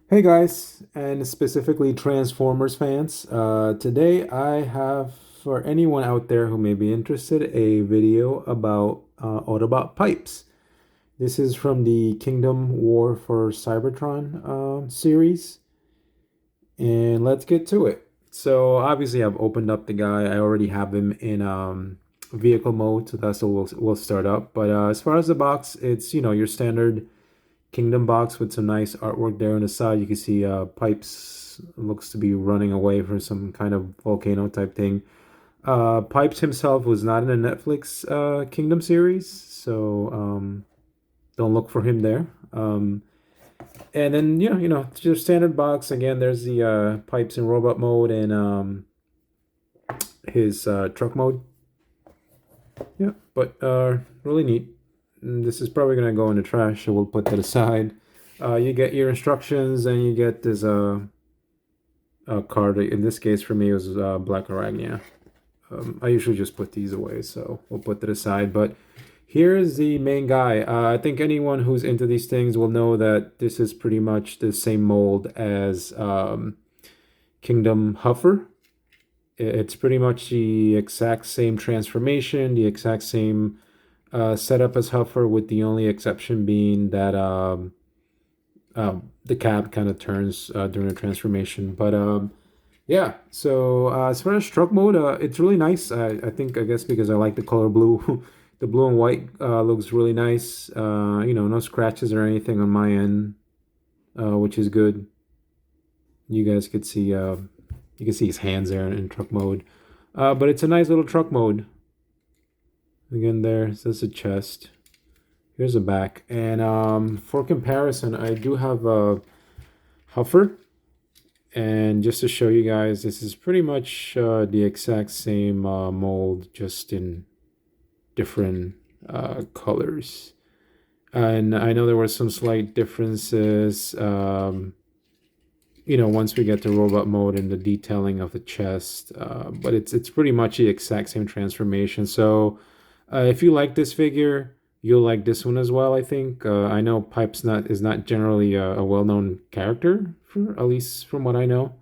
Hey guys, and specifically Transformers fans. Today I have, for anyone out there who may be interested, a video about Autobot pipes. This is from the Kingdom War for Cybertron series, and let's get to it. So obviously I've opened up the guy. I already have him in vehicle mode, so that's what we'll start up. But as far as the box, it's your standard Kingdom box with some nice artwork there on the side. You can see Pipes looks to be running away from some kind of volcano type thing. Pipes himself was not in the Netflix Kingdom series, so don't look for him there. And then just standard box again. There's the Pipes in robot mode and his truck mode. Yeah, but really neat. This is probably gonna go in the trash, so we'll put that aside. You get your instructions, and you get this card. In this case, for me, it was Black Arachnia. I usually just put these away, so we'll put that aside. But here's the main guy. I think anyone who's into these things will know that this is pretty much the same mold as Kingdom Huffer. It's pretty much the exact same transformation, the exact same setup as Huffer, with the only exception being that the cab kind of turns during the transformation. But yeah, so as far as truck mode, it's really nice. I guess because I like the color blue. The blue and white looks really nice. No scratches or anything on my end, which is good. You guys could see you can see his hands there in truck mode. But it's a nice little truck mode. Again, that's a chest. Here's a back. And for comparison, I do have a Huffer. And just to show you guys, this is pretty much the exact same mold, just in different colors. And I know there were some slight differences, once we get to robot mode and the detailing of the chest. But it's pretty much the exact same transformation. So if you like this figure, you'll like this one as well. I think. I know Pipe's not is not generally a well-known character, for at least from what I know.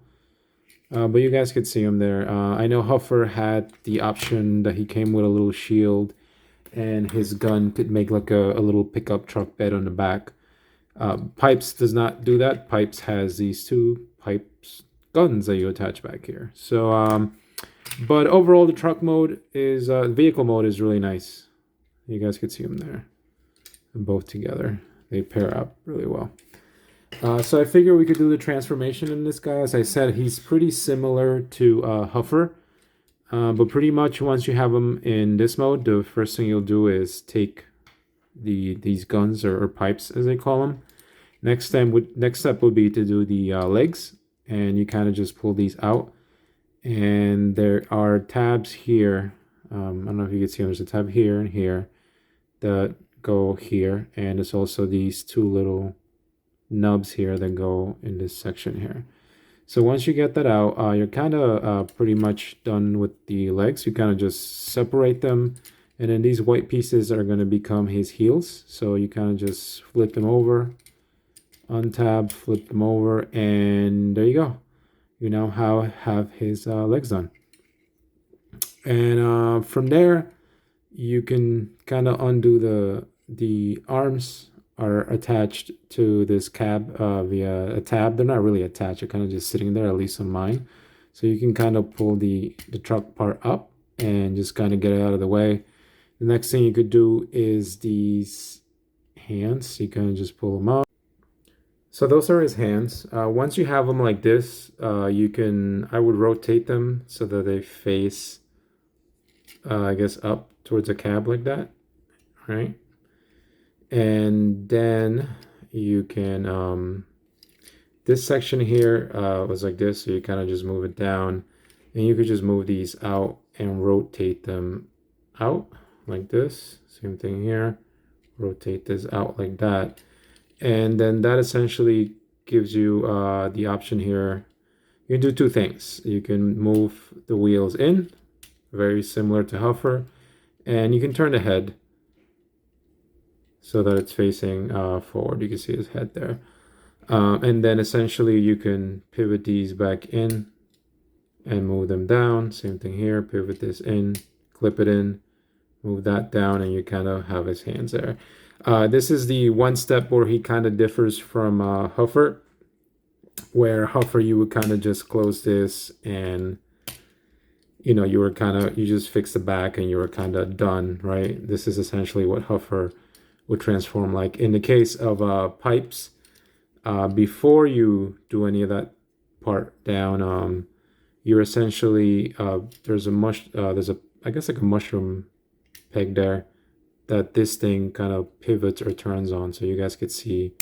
But you guys could see him there. I know Huffer had the option that he came with a little shield, and his gun could make like a little pickup truck bed on the back. Pipes does not do that. Pipes has these two pipes guns that you attach back here. So, but overall, the truck mode is vehicle mode is really nice. You guys could see them there, both together. They pair up really well. So I figure we could do the transformation in this guy. As I said, he's pretty similar to Huffer. But pretty much once you have him in this mode, the first thing you'll do is take these guns or pipes, as they call them. Next step would be to do the legs, and you kind of just pull these out. And there are tabs here. I don't know if you can see them. There's a tab here and here that go here, and there's also these two little nubs here that go in this section here. So once you get that out, you're kind of pretty much done with the legs. You kind of just separate them, and then these white pieces are going to become his heels. So you kind of just flip them over, untab, flip them over, and there you go. You now have his legs done. And from there, you can kind of undo the arms are attached to this cab via a tab. They're not really attached. They're kind of just sitting there, at least on mine. So you can kind of pull the truck part up and just kind of get it out of the way. The next thing you could do is these hands. You kind of just pull them up. So those are his hands. Once you have them like this, I would rotate them so that they face, I guess, up towards a cab like that, right? And then you can, this section here was like this, so you kind of just move it down, and you could just move these out and rotate them out like this. Same thing here, rotate this out like that. And then that essentially gives you the option here. You can do two things. You can move the wheels in, very similar to Huffer, and you can turn the head so that it's facing forward. You can see his head there. And then essentially you can pivot these back in and move them down. Same thing here, pivot this in, clip it in, move that down, and you kind of have his hands there. This is the one step where he kind of differs from Huffer, where Huffer you would kind of just close this and you just fix the back and you were kind of done, right? This is essentially what Huffer would transform like. In the case of pipes, before you do any of that part down, you're essentially there's a I guess like a mushroom peg there that this thing kind of pivots or turns on, so you guys could see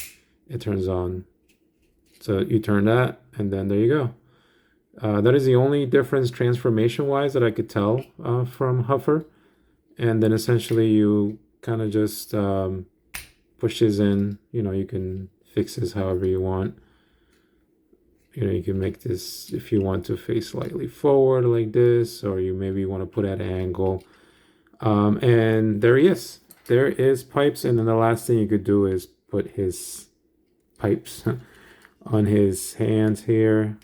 it turns on. So you turn that, and then there you go. That is the only difference transformation-wise that I could tell from Huffer. And then essentially you kind of just push this in. You can fix this however you want. You can make this, if you want to face slightly forward like this, or you maybe want to put at an angle. And there he is. There is pipes, and then the last thing you could do is put his pipes on his hands here.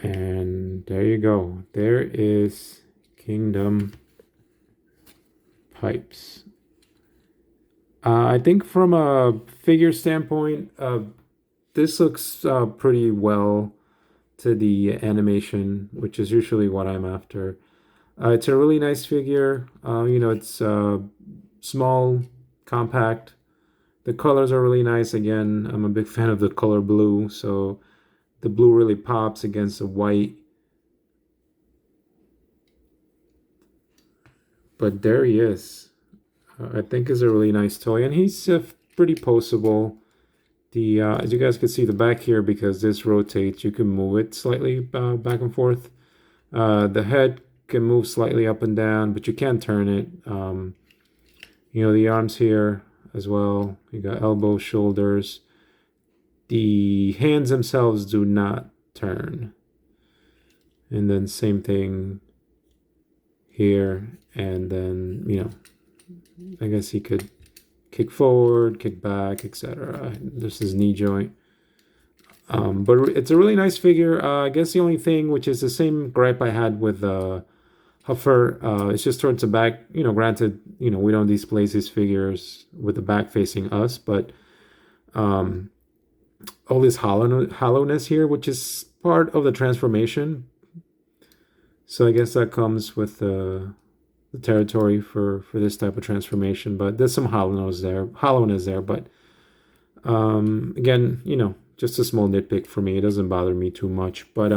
And there you go. There is Kingdom pipes. I think from a figure standpoint, this looks pretty well to the animation, which is usually what I'm after. It's a really nice figure. It's small, compact. The colors are really nice. Again, I'm a big fan of the color blue, so the blue really pops against the white. But there he is. I think is a really nice toy, and he's pretty poseable. As you guys can see the back here, because this rotates, you can move it slightly back and forth. The head can move slightly up and down, but you can't turn it. The arms here as well. You got elbows, shoulders. The hands themselves do not turn. And then same thing here. And then, I guess he could kick forward, kick back, etc. This is knee joint. But it's a really nice figure. I guess the only thing, which is the same gripe I had with Huffer, it's just towards the back. Granted, we don't display these figures with the back facing us, but all this hollowness here, which is part of the transformation. So I guess that comes with the territory for this type of transformation, but there's some hollowness there. But again, just a small nitpick for me. It doesn't bother me too much, but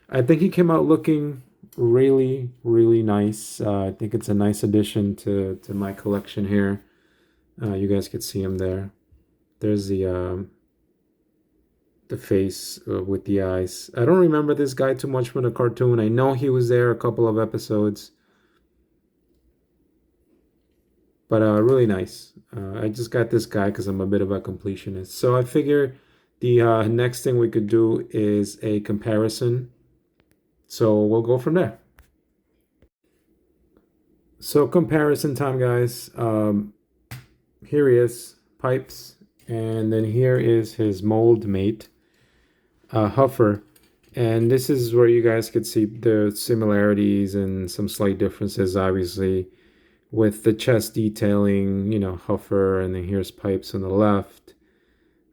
I think he came out looking really, really nice. I think it's a nice addition to my collection here. You guys could see him there. There's the face with the eyes. I don't remember this guy too much from the cartoon. I know he was there a couple of episodes, but really nice. I just got this guy because I'm a bit of a completionist. So I figure the next thing we could do is a comparison. So we'll go from there. So comparison time, guys. Here he is, Pipes, and then here is his mold mate, Huffer. And this is where you guys could see the similarities and some slight differences, obviously, with the chest detailing, Huffer, and then here's Pipes on the left.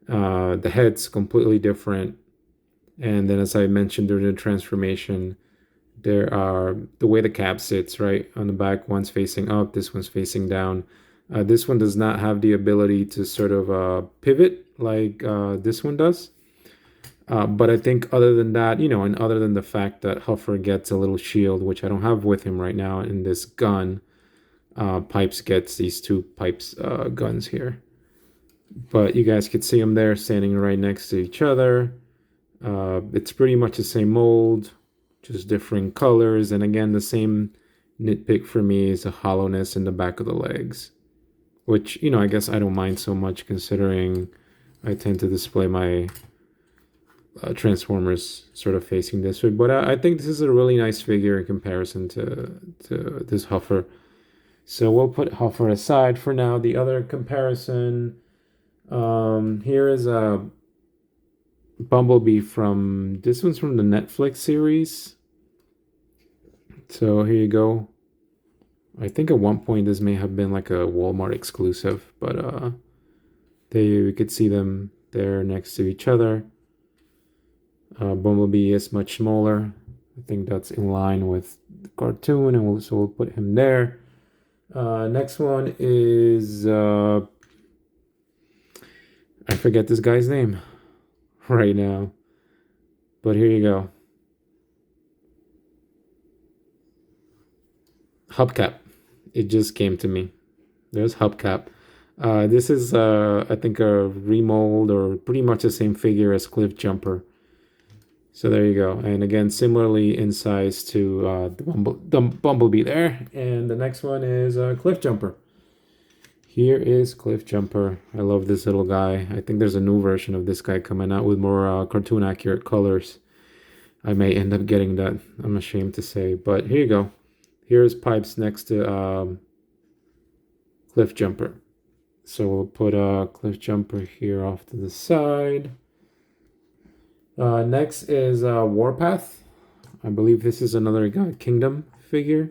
The head's completely different. And then, as I mentioned during the transformation, there are the way the cap sits, right? On the back, one's facing up, this one's facing down. This one does not have the ability to sort of pivot like this one does. But I think other than that, and other than the fact that Huffer gets a little shield, which I don't have with him right now in this gun, Pipes gets these two Pipes guns here. But you guys could see them there standing right next to each other. It's pretty much the same mold, just different colors. And again, the same nitpick for me is the hollowness in the back of the legs, which, I guess I don't mind so much considering I tend to display my Transformers sort of facing this way. But I think this is a really nice figure in comparison to this Huffer. So we'll put Huffer aside for now. The other comparison, here is a Bumblebee from, this one's from the Netflix series. So here you go. I think at one point this may have been like a Walmart exclusive, but we could see them there next to each other. Bumblebee is much smaller. I think that's in line with the cartoon, and so we'll put him there. Next one is I forget this guy's name right now, but here you go. Hubcap. It just came to me. There's Hubcap. This is I think a remold or pretty much the same figure as Cliff Jumper. So there you go. And again, similarly in size to the Bumblebee there. And the next one is Cliff Jumper. Here is Cliff Jumper. I love this little guy. I think there's a new version of this guy coming out with more cartoon accurate colors. I may end up getting that. I'm ashamed to say. But here you go. Here's Pipes next to Cliff Jumper. So we'll put Cliff Jumper here off to the side. Next is Warpath. I believe this is another Kingdom figure.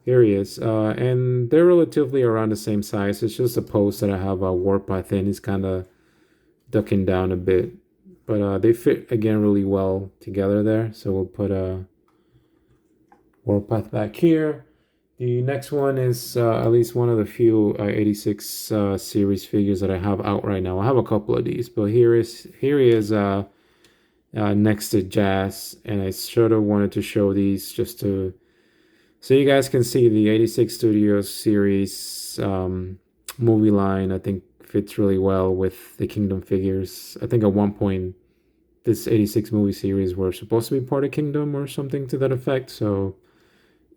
Here he is. And they're relatively around the same size. It's just a pose that I have Warpath in. He's kind of ducking down a bit. But they fit, again, really well together there. So we'll put Warpath back here. The next one is at least one of the few 86 series figures that I have out right now. I have a couple of these, but here he is next to Jazz, and I sort of wanted to show these just to so you guys can see the 86 Studios series movie line. I think fits really well with the Kingdom figures. I think at one point this 86 movie series were supposed to be part of Kingdom or something to that effect, so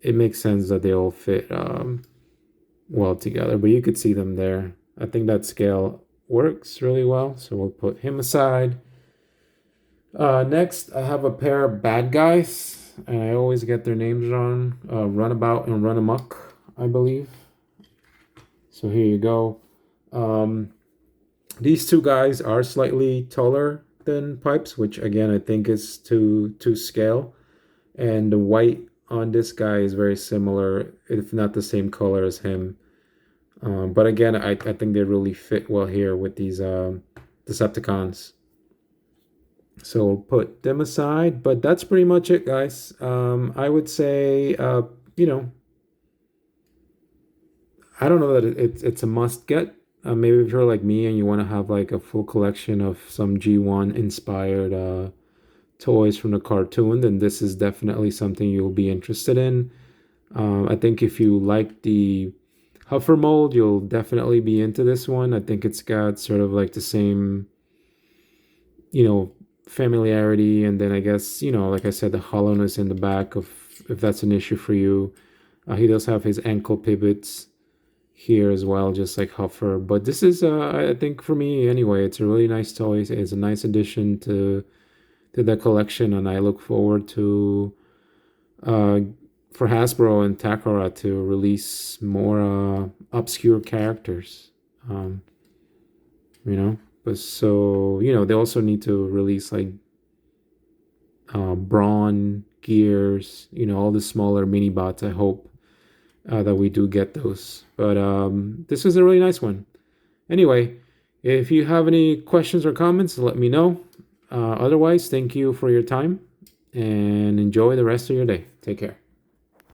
it makes sense that they all fit well together, but you could see them there. I think that scale works really well, so we'll put him aside. Next, I have a pair of bad guys, and I always get their names wrong. Runabout and Run Amok, I believe. So here you go. These two guys are slightly taller than Pipes, which again I think is to scale. And the white on this guy is very similar, if not the same color as him. But again, I think they really fit well here with these Decepticons. So we'll put them aside, but that's pretty much it, guys. I would say, you know, I don't know that it's a must get. Maybe if you're like me and you want to have like a full collection of some G1 inspired toys from the cartoon, then this is definitely something you'll be interested in. I think if you like the Huffer mold, you'll definitely be into this one. I think it's got sort of like the same, you know, familiarity, and then I guess, you know, like I said, the hollowness in the back, of if that's an issue for you. He does have his ankle pivots here as well, just like Huffer. But this is, I think for me anyway, it's a really nice toy. It's a nice addition to the collection, and I look forward to for Hasbro and Takara to release more obscure characters. You know, but so, you know, they also need to release like Brawn, Gears, you know, all the smaller mini bots. I hope that we do get those. But this is a really nice one. Anyway, if you have any questions or comments, let me know. Otherwise, thank you for your time and enjoy the rest of your day. Take care.